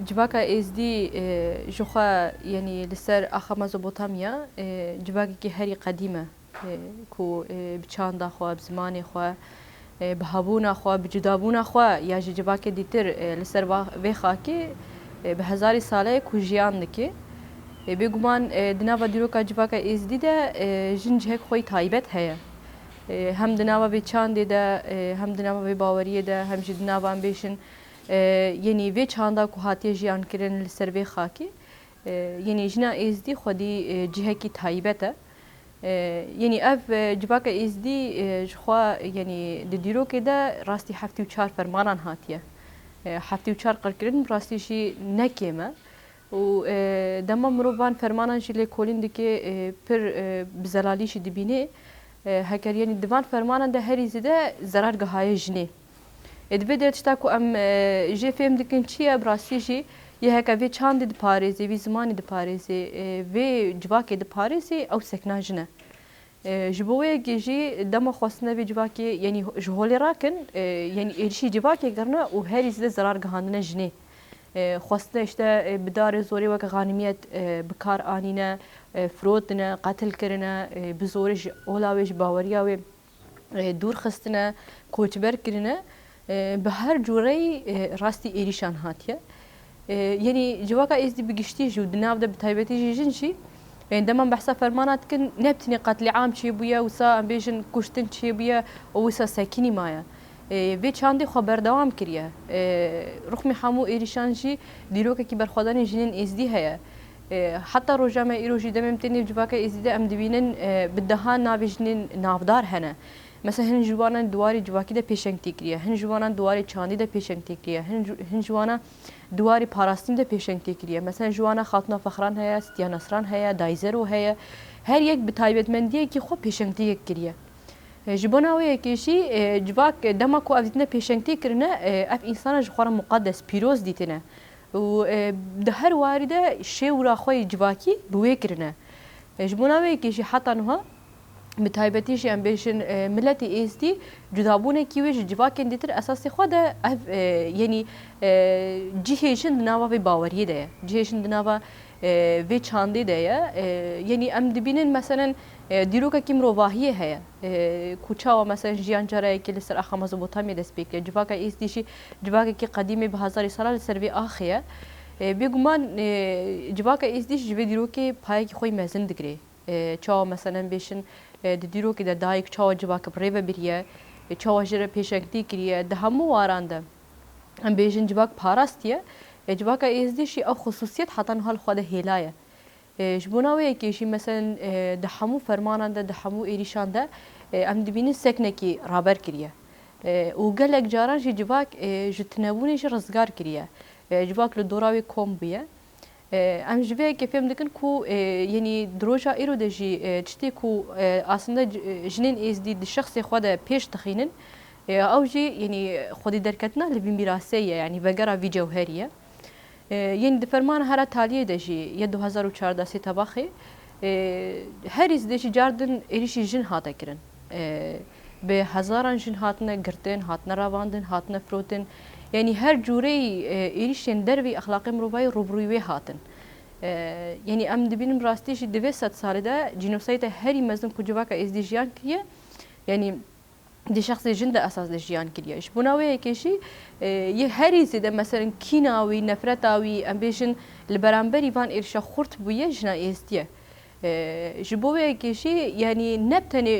جواکا ازدی جوخا یعنی لسر آخا مزوبوتامیا جواکی که هری قدیمه کو بچاندا خوا بزمان خوا بهابونا خوا بجدابونا خوا یا جواکی دیتر لسر و خاکی به هزاری ساله کو جیان دکی بگمان دناوا دیروکا جواکا ازدی ده جنجه خوی تایبت هیا هم دناوا بچاندی ده هم دناوا باوریه ده هم جدناوا بیشن یعنی وی چاندا کو هاتی جیان کرن لسر وی خاکی یعنی جنا ازدی خودی جهه کی تایبته یعنی اف جواکا ازدی جخوا یعنی دیرو که ده راستی هفتی و چهار فرمانان هاتیه هفتی و چهار قرار کرن راستی شی نکیمه و دما مروان فرمانان جلی کولین دکی پر بزلالیش دبینه هکر یعنی دوان فرمانان ده هری زده zarar گهای جنه ادبی درچتا کو ام جی فهم دکن چیه براستی جی یه هکا وی چاند د پاریزی وی زمانی د پاریزی وی جواکی د پاریزی او سکنا جنه جبوه گیجی دم خواستنه وی جواکی یعنی جهولی راکن یعنی ایرشی جواکی کرنه و هری زده zarar گهاندنه جنه خواستنه اشته بدار زوری وک غانمیت بکار آنینه فروتنه قتل کرنه بزورش اولاویش باوریاوی دور خستنه کوچبر کرنه به هر جوری راستی ایریشان هاتیه یعنی جواکا ازدی بگشتی جو دناو ده بتایبتی جنشی عندما بحثا فرمانات كن نبتني قتل عام شي بويا وسا ام بيجن كشتن شي بويا وسا ساكني مايا في چاندي خبر دوام كريا رخمي حمو ايريشان جي ديروكا كي برخدان جنين ازدي هيا حتى روجاما ايروجي دممتني جواكا ازدي ام دبينن بدهان ناوي جنين نافدار هنا مثلا هن جوانا دواري جواكي ده پیشنگتی کریه هن جوانا دواري چاندي ده پیشنگتی کریه هن جوانا دواري پاراستين ده پیشنگتی کریه مثلا جوانا خاتنا فخران هيا ستيا نصران هيا دايزرو هيا هر یک بتایبت مندیه کی خو پیشنگتی کریه جبونا وی کیشی جواک دما کو افدنا پیشنگتی کرنه اف انسان جخوار مقدس پیروز دیتنه و ده هر وارده شی ورا خوی جواکی بوی کرنه جبونا وی کیشی حتی نها بتایبتیش ام بیشن ملتی ازدی جدابونه کیوش جواکن دیتر اساسی خود یعنی جهشن دناوا و باوریه ده جهشن دناوا و چاندی ده یعنی ام دبینن مثلا دیروکا کیم رواهیه هیا کوچا و مثلا جیان جرای که لسر آخا مزبوطامی دست بیکه جواکا ازدیشی جواکا کی قدیمی به هزاری ساله لسر وی آخیه بگمان جواکا ازدیش جوی دیروکی پای کی خوی مزن دگری چا مثلا بیشن دیرو که دایک چاو جواک بریبه بریه چاو جره پیشنگتی کریه ده همو وارانده هم بیشن جواک پاراستیه جواک ازدیشی او خصوصیت حتی حال خود هیلایه جبوناوی کیشی مثلا ده همو فرماننده ده همو ایریشانده ام دبینی سکنه کی رابر کریه و گلک جاران جی جواک جتنبونیش رزگار کریه جواک لدوراوی کوم بیه ام جوی که فهم دکن کو یعنی دروجا ایرو دجی چتی کو aslında جنین ازدی شخص خود پیش تخینن او جی یعنی خودی درکتنا لبین بیراسیه یعنی وگرا وی جوهریه یعنی دفرمان هر تالیه دجی یه 2014 سی تباخی هر ازدیشی جاردن ایریشی جن هاتا کرن به هزاران جن هاتنه گرتن هاتنه رواندن هاتنه فروتن yani her cüreyi erişen dervi ahlakı mruvayı rubruyu hatın. Yani em dibinin rastı işi deve sat salide cinosayda her imazın kucuvaka ezdijiyan kiye yani de şahsi jinde asas dijiyan kiye. İş buna ve keşi ye her izde mesela kinavi nefretavi em beşin liberamberi van erşa khurt buye jina estiye. جبوه کشی یعنی نبتنی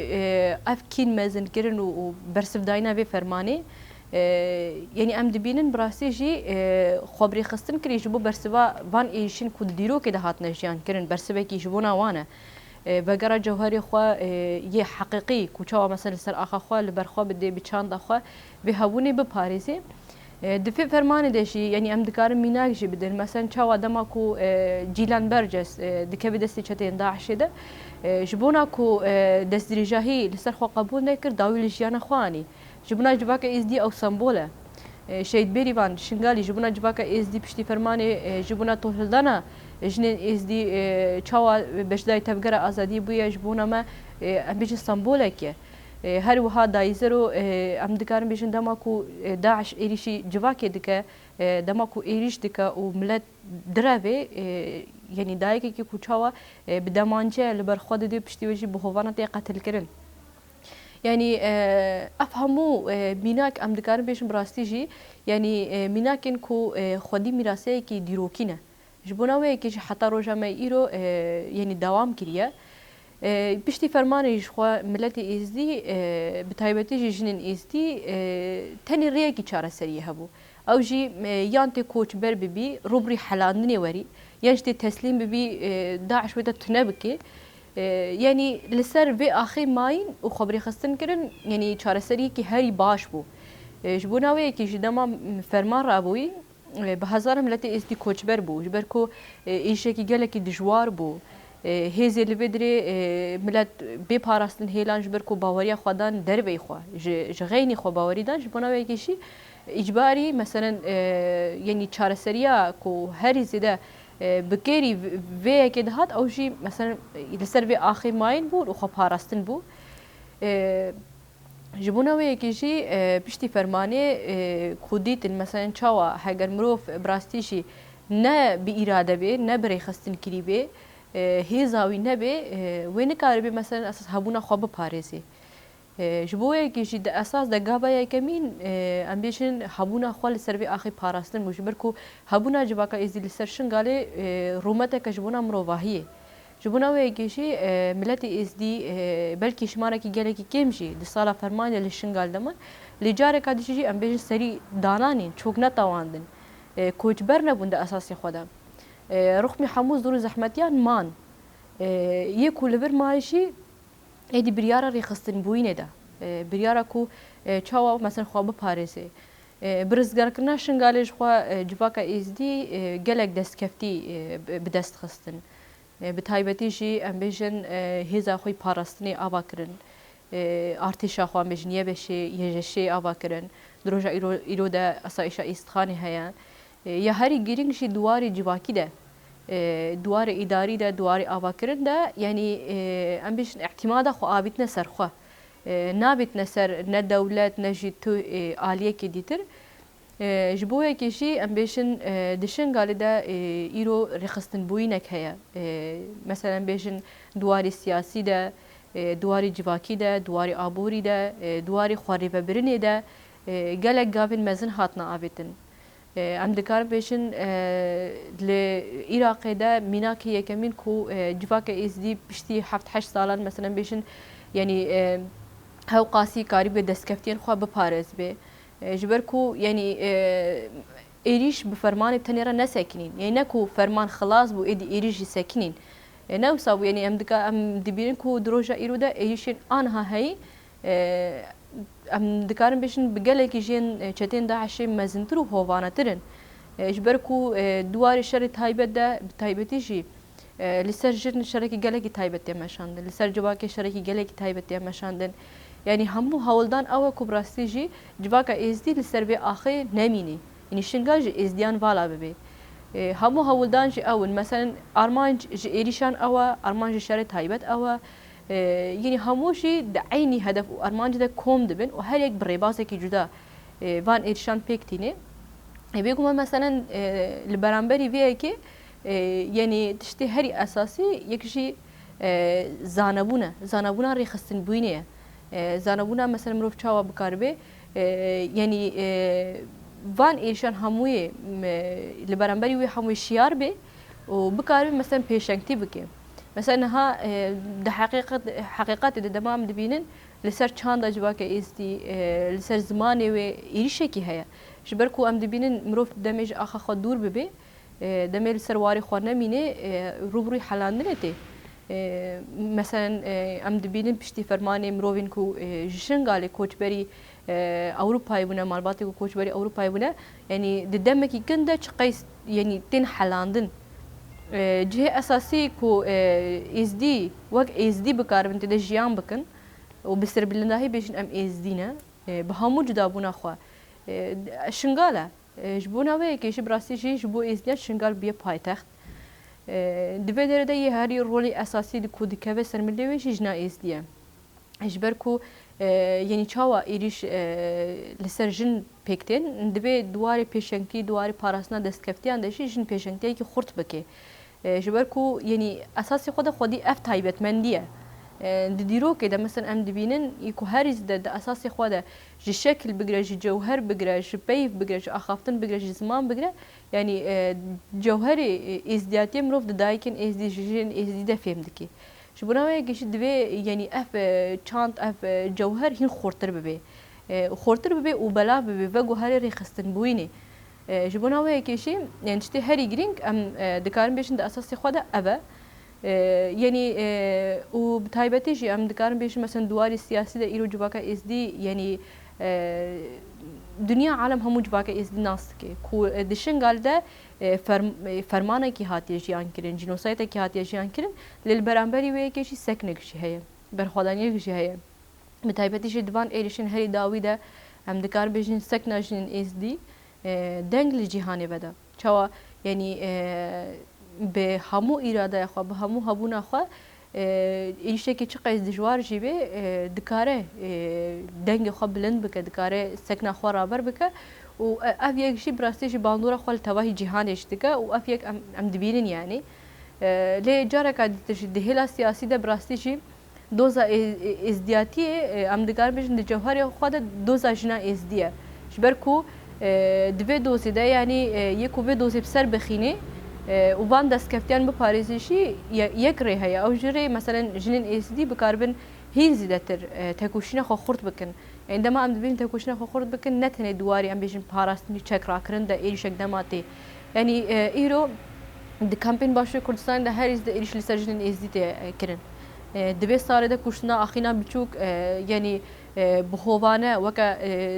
افکین مزن کردن و برسفداینا و فرمانی یعنی ام دبینن براستی جی خبری خستن کری جبو برسوا وان ایشین کود دیرو که دهات نشیان کردن برسوا کی جبو نوانه وگرا جوهری خوا یه حقیقی کوچا مثلا سر آخا خوا لبرخوا بده بچاند خوا به هونی به پاریسی دفع فرمان دشی یعنی ام دکارم میناک جی بدن مثلا چاو آدما کو جیلان برجس دکه بدستی چتین داعش ده جبونا کو دست دریجاهی لسر خوا قبول نکرد داویل جیان خوانی جبنا جواکا ازدی او سمبوله شهید بریوان شنگالی جبنا جواکا ازدی پشتی فرمانی جبنا توهلدانا جنین ازدی چاوا بجدای تفگر آزادی بویا جبنا ما ام بیش سمبوله که هر وها دایزرو ام دکارن بیشن دما کو داعش ایریشی جواکی دکه دما کو ایریش دکه و ملت دراوی یعنی دایکی که کوچاوا بدمانچه لبر خود دی پشتی وجی بهوانه تی قتل کرن يعني افهمو ميناك ام دكار بيش براستيجي يعني ميناكن كو خودي ميراثي كي ديروكينه جبوناوي كي حتى روجا ما ايرو يعني دوام كريا بشتي فرماني جخوا ملتي ازدي بتايبتي جنن ازدي تاني ريكي چاره سري هبو او جي يانتي كوچ بر ببي روبري حلاندني وري يانشتي تسليم ببي داعش ودا تنبكي يعني لسر في آخر ماين وخبري خستن كرن يعني چارەسەری كي هاري باش بو جبوناوي كي جدما فرمان رابوي بهزار ملتي استي كوچبر بو جبركو ايشكي گلكي دجوار بو هيزي لبدري ملت بي پاراستن هيلان جبركو باوريا خدان دربي خو جغيني خو باوري دان جبوناوي كيشي اجباري مثلا يعني چارەسەریya كو هاري زيده بكيري في كده هات او شيء مثلا لسر في اخر ماين بو وخو باراستن بو جبونا وي كيجي بشتي فرمانه خوديت مثلا چاوا هاگر مروف براستيشي نه باراده به نه بري خستن كري به هيزاوي نه به وين كاربي مثلا اساس هبونا خو بپاريزي جبوه كيجي د اساس د غابا يكمين امبيشن هبونا خو لسر في اخر باراستن مجبركو هبونا جباكا ازي لسر شنغالي رومته كجبونا مروواهيه جبونا وي كيجي ملتي ازدي بلكي شماره كي گلكي كيمشي د سالا فرمان لشنغال دمن لجاره كادشي امبيشن سري دانانين چوكنا تواندن کوچبر نبون د اساس خودم رخمي حموز دور زحمتيان مان يكو لبر ماشي ایدی بریاره ریخستن بوینه ده بریاره کو چاوا مثلا خواب پاریزه برزگار کنا شنگالش خوا جواکا ازدی گلک دست کفتی بدست خستن بتایبتی جی ام بیشن هزا خوی پاراستنی آوا کرن ارتشا خوا بیشن یه بشه یجشه آوا کرن دروجا ایرو ده اسایشا استخانی هیا یا هری گیرینگ شی دواری جواکی ده دوار إداري ده دوار آواكرن ده يعني أمبيش اعتماد خو آبيت نسر خو نابت نسر نا دولت نجي تو آلية كديتر جبوه كيشي أمبيشن دشن قال ده إيرو رخصتن بوينك هيا مثلا أمبيشن دوار السياسي ده دوار جواكي ده دوار آبوري ده دوار خواريبه برني ده قالك قابل مزن هاتنا آبيتن ام دکار بیشن لعراق ده میناکی یکمین کو جواک ازدی پشتی 7-8 سالان مثلا بیشن یعنی هاو قاسی کاری به دستکفتین خو بپارز به جبر کو یعنی ایریش بفرمان تنیرا نسکنین یعنی نکو فرمان خلاص بو ایدی ایریش سکنین نو سو یعنی ام دبیرن کو دروجا ایرودا ایریشن آنها هی ام دکارن بیشن بگله کی جن چتین داعش مزنتر و هوانترن اجبرکو دوار شر تایبت ده تایبتی جی لسر جن شرکی گله کی تایبت مشاندن لسر جواک شرکی گله کی تایبت مشاندن يعني همو هولدان او كبراستی جی جواک ازدی لسر به آخر نمینی یعنی شنگاج ازدیان والا ببی همو هولدان جی اول مثلا ارمانج جی ایریشان او ارمانج شر تایبت او يعني هموشي عيني هدف وارمان جدا كوم دبن وهر يك بريباسه كي جدا فان ايرشان بيكتيني بيقوم مثلا البرامبري فيكي يعني تشتي هري اساسي يكشي زانبونا ريخستن بوينه زانبونا مثلا مروف چاوا بكاربه يعني فان ايرشان هموي البرامبري وي هموي شيار به وبكاربه مثلا بيشنكتي بكي مثلا ها ده حقيقات ده دمام دبينن لسر چاند جواك استي لسر زماني و ايرشكي هيا جبركو ام دبينن مروف دمج اخا خود دور ببي دمل سر واري خو نمينه روبروي حلاندنتي مثلا ام دبينن بشتي فرماني مروفين كو جشنغالي كوچبري اوروباي بنا مالباتي كو كوچبري اوروباي بنا يعني دمكي كنده چقيس يعني تن حلاندن جهه اساسي كو ازدي وق ازدي بكاربن تد جيان بكن وبسر بالله بيشن ام ازدينا بهامو جدا بونا خو شنغاله جبونا وي كيش براسي شي جبو ازدي شنغال بي پايتخت دفدر ده هاري رولي اساسي دي كو دكه سر ملي وي جنا ازدي اجبركو یعنی چاوا ایریش لسر جن پکتین دبی دواری پیشنگی دواری پاراسنا دستکفتیان داشی جن پیشنگی که خورد بکه جبر کو یعنی اساسی خودی اف تایبت مندیه دیرو که ده مثلا ام دبینن یکو هریز ده اساسی خود جی شکل بگره جی جوهر بگره جی پیف بگره جی اخافتن بگره جی زمان بگره یعنی جوهر ازدیاتی مروف ده دایکن ازدی جن ازدی ده فهم دکی شبونه که دوی یعنی اف چاند اف جوهر هین خورتر ببی خورتر ببی و بلا ببی و گوهر ریخستن بوینه جبونه که شی یعنی چتی هری گرینگ ام دکارم بیشن ده اساسی خود اوه یعنی و بتایبتی جی ام دکارم بیشن مثلا دواری سیاسی ده ایرو جواکا ازدی یعنی دنیا عالم همو جواکا ازدی ناس که کو دشن گالده فرمانه کی هاتیه جیان کرن جنوسایت کی هاتیه جیان کرن لیل برانبری وی کشی سکنه کشی هیا برخوادانی کشی هیا بتایبتی جی دوان ایریشن هری داوی ده ام دکارم بیشن سکنه جن ازدی دنگ لجیهانی بده چوا یعنی به همو ایراده خو به همو هبونه خو ایشه که چقدر دشوار جیبه دکاره دنگ خو بلند بکه دکاره سکن خو رابر بکه و اف یک شی براستیش باندورا خو التواهی جهانش دکه و اف یک ام دبینن یعنی لی جاره که دهلا سیاسی ده براستیشی دوزا ازدیاتی ام دکار بیشن دجوهر خود دوزا جنا ازدیه جبر کو دوی دوزی ده یعنی یکو به دوزی بسر بخینه و وان دستکفتیان به پاریزشی یک ریه یا او جری مثلا جنین ایسدی بکاربن هین زیادتر تکوشین خو خورد بکن عندما ام دبین تکوشین خو خورد بکن نتنه دواری ام بیشن پاراستنی چک را کرن ده ایش اقداماتی یعنی ایرو د کمپین باشه کردستان ده هر از ده ایش لسر جنین ایسدی ته کرن دبی سال ده کشنا آخینا بچوک یعنی بخوانه وکا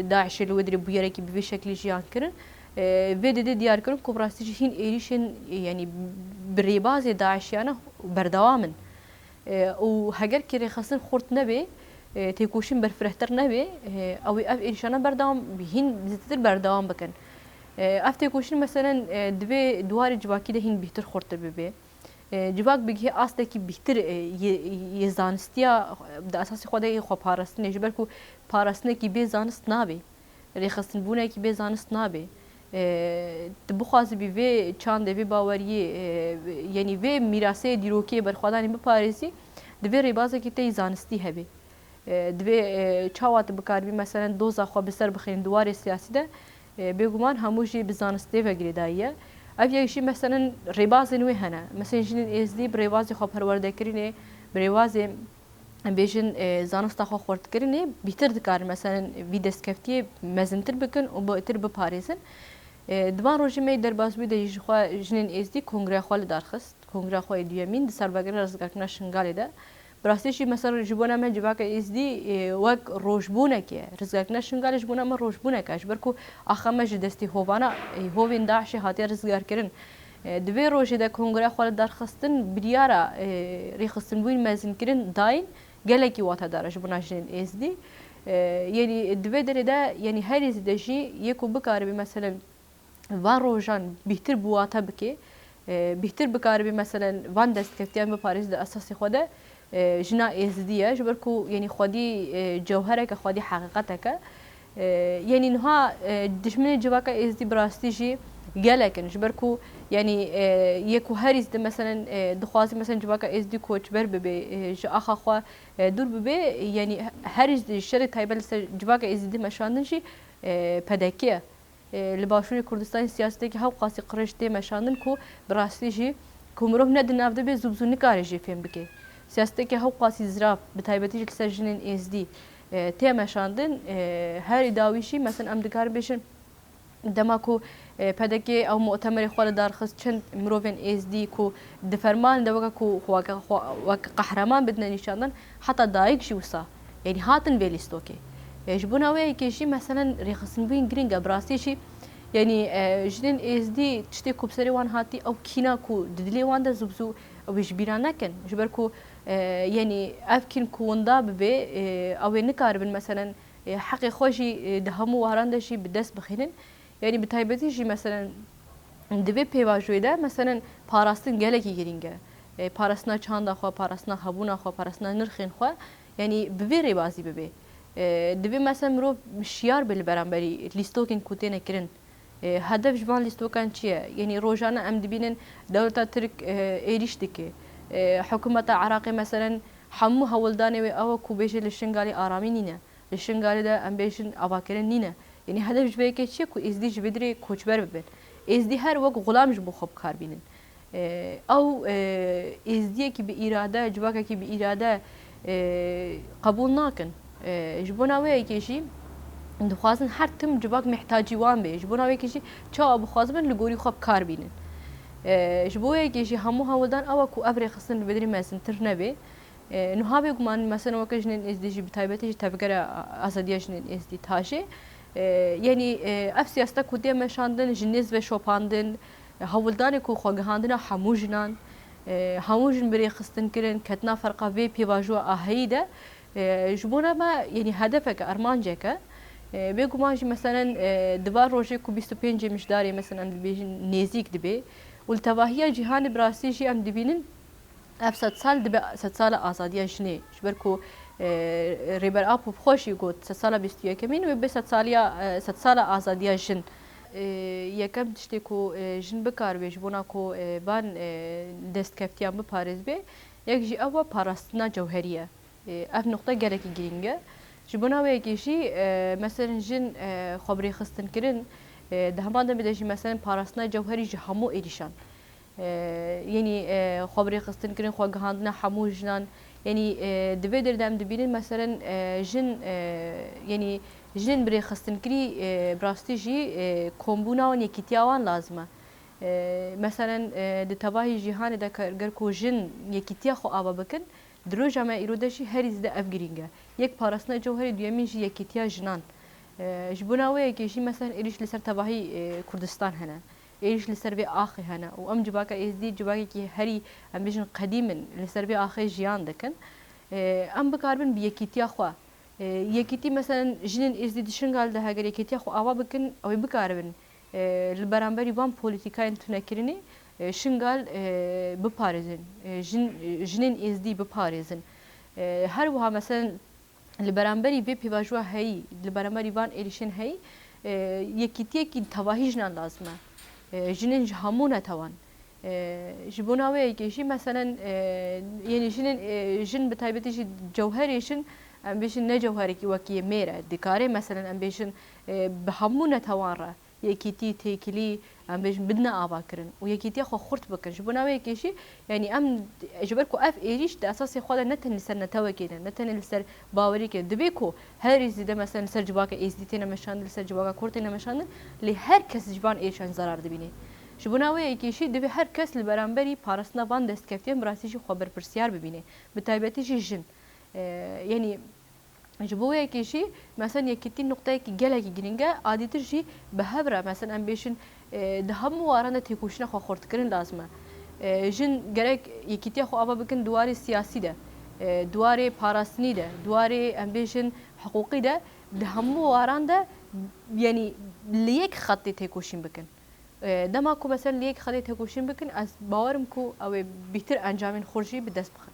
داعش الودری بیاره کی به شکلی جیان کرن و دیده دیار کنم که براستی هین ایریشن یعنی بریباز داعشیانه بردوامن و هگر که رخصن خورد نبی تیکوشین برفرهتر نبی او اف ایریشانه بردوام هین زیادتر بردوام بکن اف تیکوشین مثلا دوار جواکی ده هین بهتر خورتر ببی جواک بگی اصلا کی بهتر یه زانستیا در اساس خودی خو پاراستنه جبر کو پاراستنه کی به زانست نبی رخصن بونه کی به زانست نبی بخواست بی و چند وی باوری یعنی و میراثی دیروکی برخوادانی به پاریسی دوی ریبازه کی تی زانستی هبی دوی چاوات بکاری مثلا دوزا خو بسر بخین دوار سیاسی ده بگمان هموجی بزانستی و گریداییه اوی شی مثلا ریباز نوی هنه مثلا جنین ازدی بریواز خو پرورده کرینه بریواز بیشن زانستا خو خورد کرینه بیتر دکار مثلا وی دستکفتی مزنتر بکن و با اتر بپاریزن دوان روزی می در بازوی دیجی خو جنین ازدی کنگره خال دارخست کنگره خو دیامین دسر بگر رزگارکنا شنگالی ده براستیشی مثلا جبونا من جواک ازدی وق روشبونه که رزگارکنا شنگالی جبونا من روشبونه کاش برکو آخامه جدستی هوانا هوین داعش هاتی رزگار کرن دوی روزی ده کنگره خال دارخستن بریارا ریخستن بوین مزین کرن داین گلکی واتا داره جبونا جنین ازدی یعنی دوی داره ده یعنی هر ازدی یکو بکاری مثلا وان روزان بهتر بواتا بکی بهتر بکاری مثلا وان دستکفتیان به پاریس ده اساسی خوده جنا ازدیه جبر کو یعنی خودی جوهره که خودی حقیقته که یعنی نها دشمن جواکا ازدی براستی جی گلکن جبر کو یعنی یکو هریز ده مثلا دخوازی مثلا جواکا ازدی کوچ بر ببی جو آخا خوا دور ببی یعنی هریز ده شر تایبل جواکا ازدی مشاندن جی پدکیه لباشوری کردستان سیاستی که هاو قاسی قرشتی مشاندن کو براستی جی کومروف ندن افده به زبزونی کاری جی فهم بکی سیاستی که هاو قاسی زراف بتایبتی جی لسر جنین ازدی تی مشاندن هر اداویشی مثلا ام دکار بیشن دما کو پدکی او مؤتمر خوال دارخست چند مروفین ازدی کو دفرمان دوگا کو وک قهرمان بدنا نشاندن حتی دایک شی وسا یعنی هاتن ویلیستوکی جبونا وی کشی مثلا ریخسن بین گرینگا براسیشی یعنی جنین ازدی تشتی کوبسری وان هاتی او کینا کو ددلی وان ده زبزو او جبیران نکن جبر کو یعنی افکن کوندا ببی او نکاربن مثلا حقی خوشی دهمو وارندشی بدست بخینن یعنی بتایبتیشی مثلا دبی پیواجوی ده مثلا پاراستن گلکی گرینگه پاراسنا چاندا خو پاراسنا هبونا خو پاراسنا نرخین خو یعنی ببی ریبازی ببی دبی مثلا مرو شیار بل برانبری لیستوکین کوتینه کرن هدف جوان لیستوکان چیه یعنی روزانه ام دبینن دولت ترک ایریش دکی حکومت عراقی مثلا همو هولدانه و او کوبیش لشنگالی آرامی نینه لشنگالی ده ام بیشن آواکرن نینه یعنی هدف جوی که چیه کو ازدی جبدری کوچبر ببین ازدی هر وقت غلام جبو خوب کار بینن او ازدی کی به اراده جواکه کی به اراده قبول ناکن جبونا وی کیشی دخوازن هر تم جواک محتاجی وان به جبونا وی کیشی چا ابو خوازبن لگوری خوب کار بینن جبوی کیشی همو هولدان او کو ابر خصن بدری مثلا تر نبی نها بگمان مثلا وکجنن ازدی جی بتایبتی تفکر ازادیشنن ازدی تاشه یعنی اف سیاستا کودی مشاندن جنیز و شوپاندن هولدان کو خواهاندن هموجنان هموجن بری خستن کرن کتنا فرقا وی پیواجو آهیده جبونا ما يعني هدفك أرمانجك بيجو ماجي مثلا دبار روجي كو 25 مش داري مثلا بيجي نيزيك دبي والتواهية جهان براسي جي ام دبينن اف 7 سال دبي 7 سال آزادية جني جبركو ريبر اب بخوشي قوت 7 سال بيستيو كمين وبي 7 سال آزادية جن یکم تشتی کو جن بکار بیش بنا کو بان دست کفتیان بپارز بی یک جی اوا پاراستنا جوهریه اف نقطه گرکی گرینگه جبنا و یکیشی مثلا جن خبری خستن کرن ده همان ده بدهی مثلا پاراستنا جوهری جهامو ایریشان یعنی خبری خستن کرن خواهاندنا همو جنان یعنی دوی دردم دبینن مثلا جن یعنی جن بری خستن کری براستی جی کمبونا و یکیتیاوان لازمه مثلا ده تباهی جهان ده کار کو جن یکیتیا خو آوا بکن دروج اما ایرودشی هر از ده افگرینگه یک پاراسنا جوهری دویمی جی یکیتیا جنان جبونا و یکیشی مثلا ایریش لسر تباهی کردستان هنه ایش لسر به آخی هنه و ام جباکه ازدی جباکه که هری ام بیشن قدیمن لسر به آخی جیان دکن ام بکاربن بیکیتیا خوا یکیتی مثلا جنین ازدی دشنگال ده اگر یکیتیا خو آوا بکن او بکاربن البرانبری وان پولیتیکاین تونکرینی شنگال بپارزن جنین ازدی بپارزن هر وها مثلا البرانبری به پیواجوا هی البرانبری وان ایریشن هی یکیتیه کی تواهی جنان لازمه جنين همونه توان جبوناوي كيشي مثلا يعني جن بتايبتي جوهريشن ام بيشن نجوهري كي وكي ميرا ديكاري مثلا ام بيشن بهمونه توان را يكيتي تيكلي ام بيشن بدنا اباكرن ويكيتي خو خرت بكن جبوناوي كيشي يعني ام جبركو اف ايريش ده اساسي خود نتن لسر نتوكينا نتن لسر باوري كده دبيكو هر زيده مثلا سر جواك ازديتنا مشان لسر جواك كورتنا مشان لهر كس جبان ايشان ضرر دبيني جبوناوي كيشي دبي هر كس البرانبري بارسنا وان دست كفتين براسيشي خبر برسيار ببيني بتايبتي جن يعني جبوه كيشي مثلا يكتين نقطة كي جلك جرينجا عادي ترجي بهبرة مثلا أمبيشن دهم وارنا تيكوشنا خو خورت كرين لازمة جن جرك يكتيا خو أبا بكن دواري سياسي ده دواري باراسني ده دواري أمبيشن حقوقي ده دهم واران ده يعني ليك خطي تيكوشين بكن دما كو مثلا ليك خطي تيكوشين بكن از باورم كو أو بيتر أنجامين خرجي بدست بخن